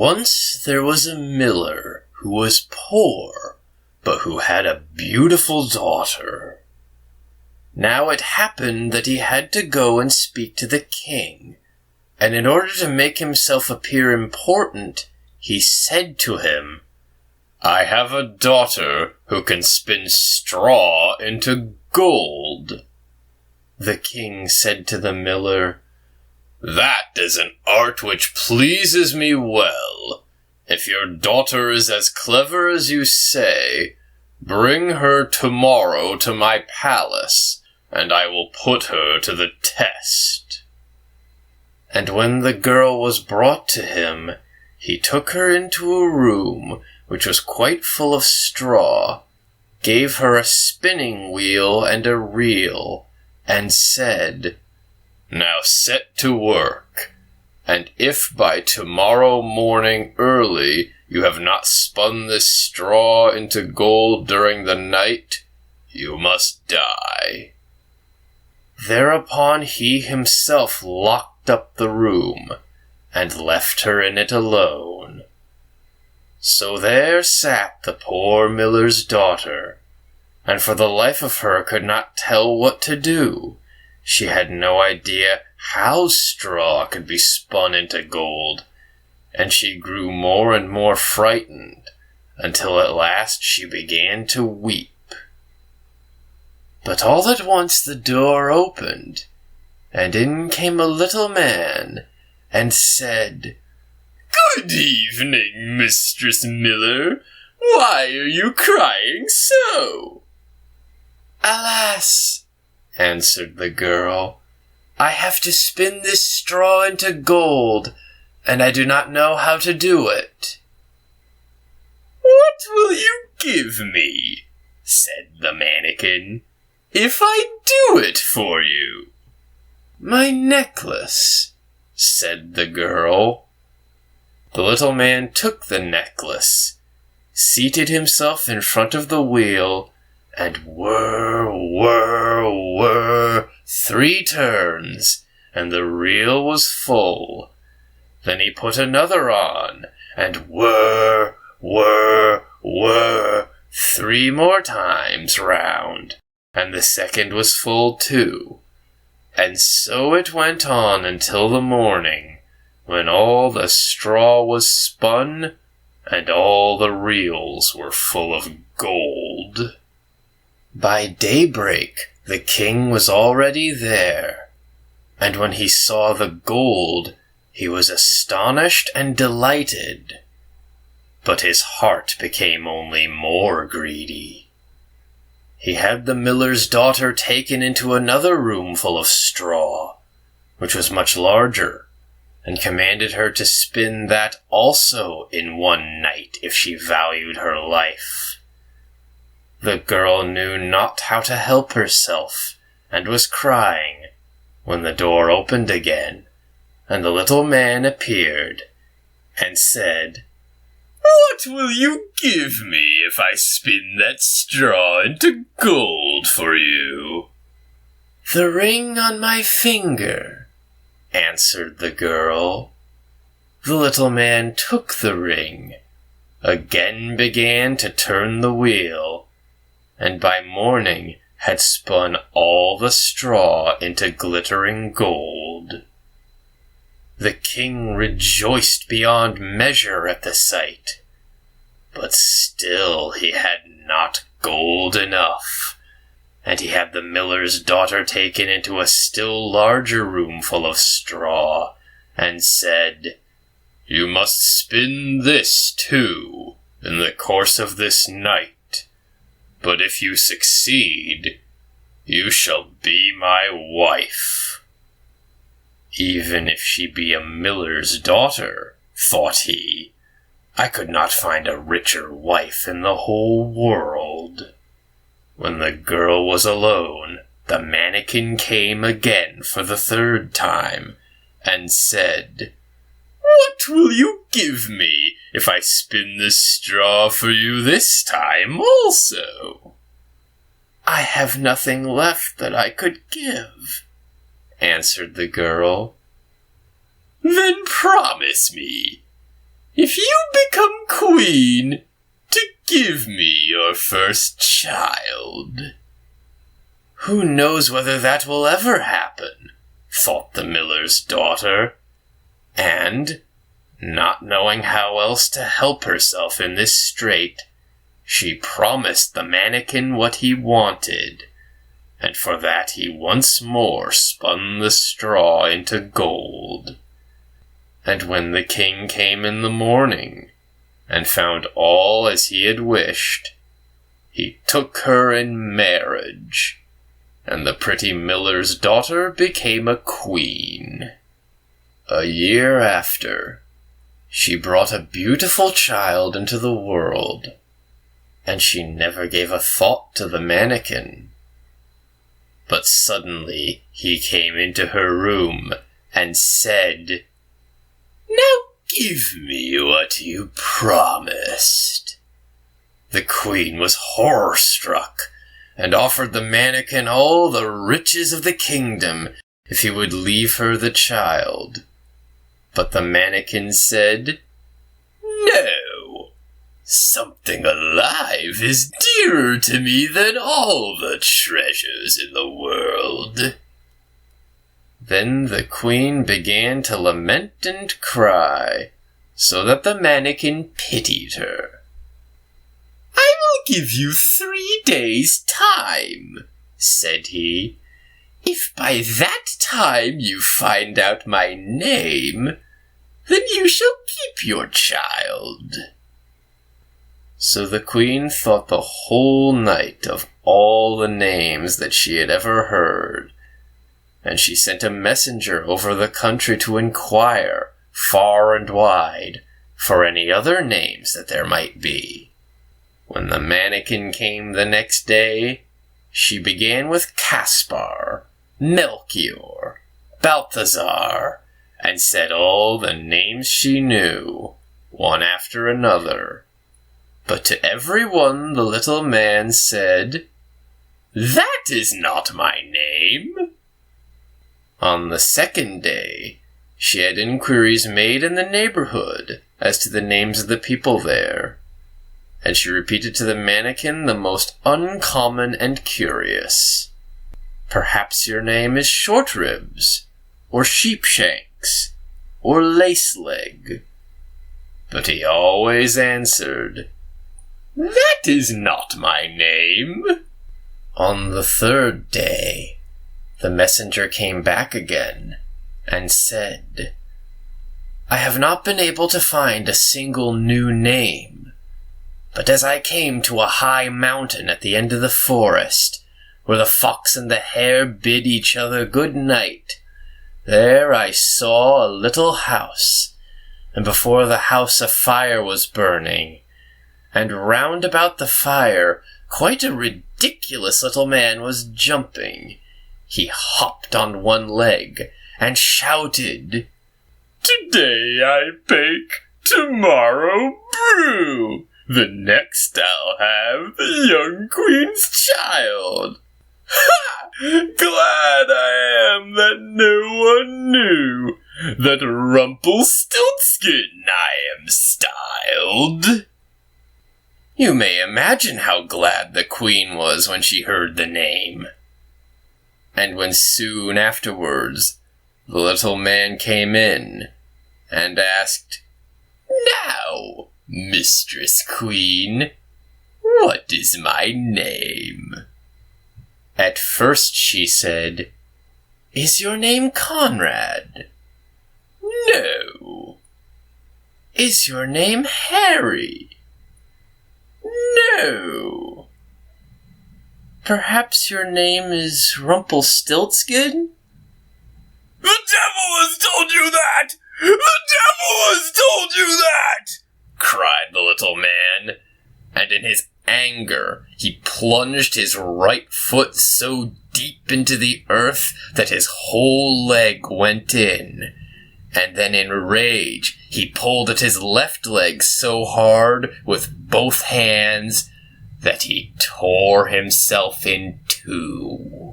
Once there was a miller who was poor, but who had a beautiful daughter. Now it happened that he had to go and speak to the king, and in order to make himself appear important, he said to him, "I have a daughter who can spin straw into gold." The king said to the miller, "That is an art which pleases me well. If your daughter is as clever as you say, bring her tomorrow to my palace, and I will put her to the test." And when the girl was brought to him, he took her into a room which was quite full of straw, gave her a spinning wheel and a reel, and said, "Now set to work, and if by tomorrow morning early you have not spun this straw into gold during the night, you must die." Thereupon he himself locked up the room, and left her in it alone. So there sat the poor miller's daughter, and for the life of her could not tell what to do. She had no idea how straw could be spun into gold, and she grew more and more frightened, until at last she began to weep. But all at once the door opened, and in came a little man, and said, "Good evening, Mistress Miller. Why are you crying so?" "Alas," answered the girl, "I have to spin this straw into gold, and I do not know how to do it." "What will you give me," said the mannequin, "if I do it for you?" "My necklace," said the girl. The little man took the necklace, seated himself in front of the wheel, and whir, whir, whir, 3 turns, and the reel was full. Then he put another on, and whir, whir, whir, 3 more times round, and the second was full too. And so it went on until the morning, when all the straw was spun, and all the reels were full of gold. By daybreak the king was already there, and when he saw the gold, he was astonished and delighted. But his heart became only more greedy. He had the miller's daughter taken into another room full of straw, which was much larger, and commanded her to spin that also in one night if she valued her life. The girl knew not how to help herself, and was crying, when the door opened again, and the little man appeared, and said, "What will you give me if I spin that straw into gold for you?" "The ring on my finger," answered the girl. The little man took the ring, again began to turn the wheel, and by morning had spun all the straw into glittering gold. The king rejoiced beyond measure at the sight, but still he had not gold enough, and he had the miller's daughter taken into a still larger room full of straw, and said, "You must spin this too, in the course of this night, but if you succeed, you shall be my wife." "Even if she be a miller's daughter," thought he, "I could not find a richer wife in the whole world." When the girl was alone, the mannequin came again for the 3rd time, and said, "What will you give me if I spin the straw for you this time also?" "I have nothing left that I could give," answered the girl. "Then promise me." if you become queen, to give me your first child." "Who knows whether that will ever happen?" thought the miller's daughter, and, not knowing how else to help herself in this strait, she promised the mannequin what he wanted, and for that he once more spun the straw into gold. And when the king came in the morning, and found all as he had wished, he took her in marriage, and the pretty miller's daughter became a queen. A year after, she brought a beautiful child into the world, and she never gave a thought to the mannequin. But suddenly he came into her room and said, "Now give me what you promised." The queen was horror-struck, and offered the mannequin all the riches of the kingdom if he would leave her the child. But the mannequin said, "No, something alive is dearer to me than all the treasures in the world." Then the queen began to lament and cry, so that the mannequin pitied her. "I will give you 3 days' time," said he. "If by that time you find out my name, then you shall keep your child." So the queen thought the whole night of all the names that she had ever heard, and she sent a messenger over the country to inquire, far and wide, for any other names that there might be. When the mannequin came the next day, she began with Caspar, Melchior, Balthazar, and said all the names she knew, one after another. But to every one the little man said, "That is not my name." On the second day, she had inquiries made in the neighborhood as to the names of the people there, and she repeated to the mannequin the most uncommon and curious. "Perhaps your name is Short-Ribs, or Sheepshanks, or Lace-Leg." But he always answered, "That is not my name." On the third day, the messenger came back again, and said, "I have not been able to find a single new name, but as I came to a high mountain at the end of the forest, where the fox and the hare bid each other good night, there I saw a little house, and before the house a fire was burning, and round about the fire quite a ridiculous little man was jumping. He hopped on one leg, and shouted, "Today I bake, tomorrow brew. The next I'll have the young queen's child. Ha! Glad I am that no one knew that Rumpelstiltskin I am styled." You may imagine how glad the queen was when she heard the name. And when soon afterwards the little man came in and asked, "Now, Mistress Queen, what is my name?" At first she said, "Is your name Conrad?" "No." "Is your name Harry?" "No." "Perhaps your name is Rumpelstiltskin?" "The devil has told you that! The devil has told you that!" cried the little man, and in his anger he plunged his right foot so deep into the earth that his whole leg went in, and then in rage he pulled at his left leg so hard with both hands that he tore himself in two.